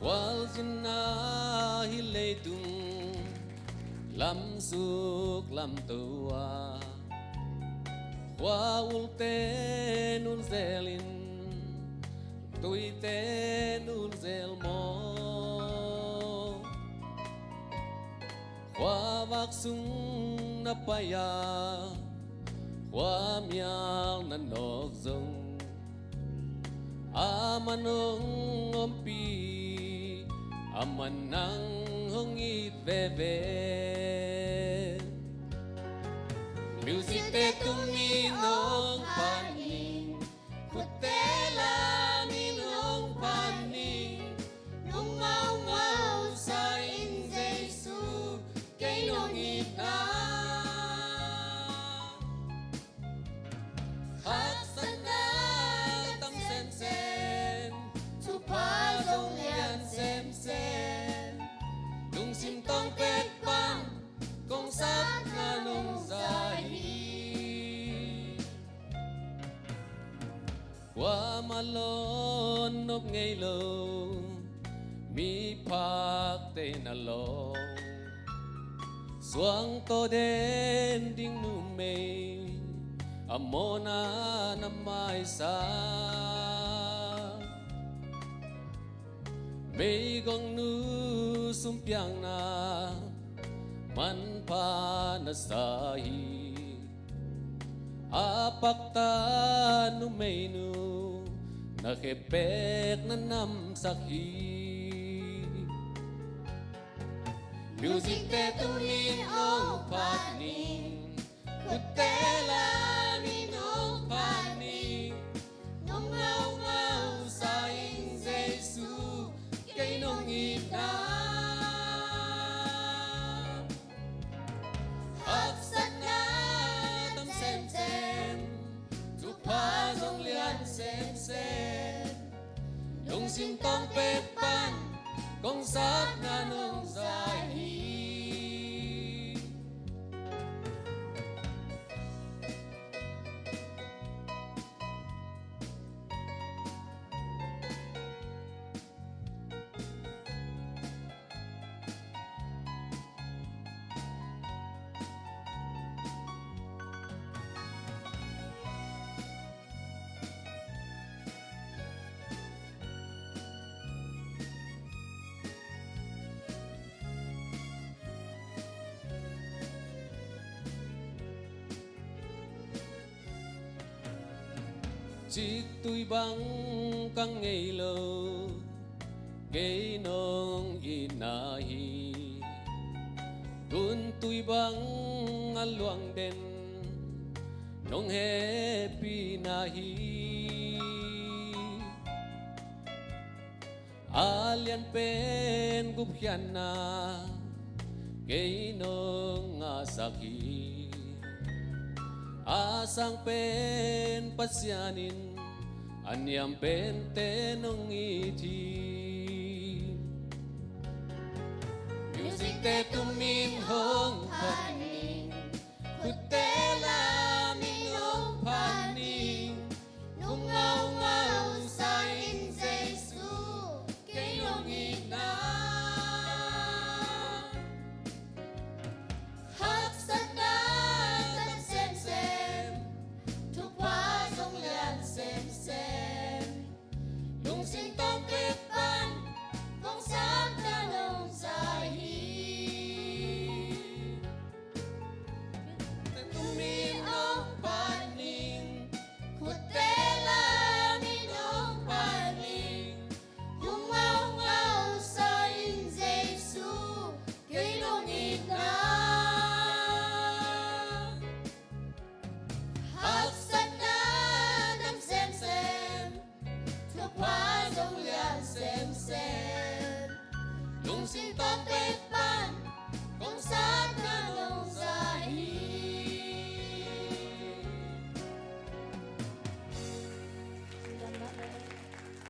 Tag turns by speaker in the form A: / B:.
A: Wal jinna hilay tung lam suk lam tua Wa ulten ulzelin tuiten ulzelmo Wa vaksung napaya Wa mial nanok zong Amanong ompi Amanang hongit veve Music te tuminong paning Kutela minong paning Nung ngau sa in Jesu Kay nong ita Haksan na tam sen sen Tupa dong lian sem sen Nung simtong pet pang Kung sap na nung zahi Wa malon nop ngay lo Mi pak te na lo Suang to den ding nu mei Amona na mai sa Mei gong nu sumpiang na Man pa na sahi Apak ta nu mei nu Nakepek na nam sakhi Music te tunin ong paning Kutela ninong paning Nung ngau sa in Jesu Kay nung ina Haksan na tam sem sem Tupa dong lian sem sem Nung simtong pepan Kung sap na nung zahi Chik tui bang kang ngay lo Gay nong inahi Tun tui bang aluang den Nong happy nahi Alian pen gupyan na Gay nong asaki Asang pen pasyanin Anyang pen tenong iti Music te tuminhong panin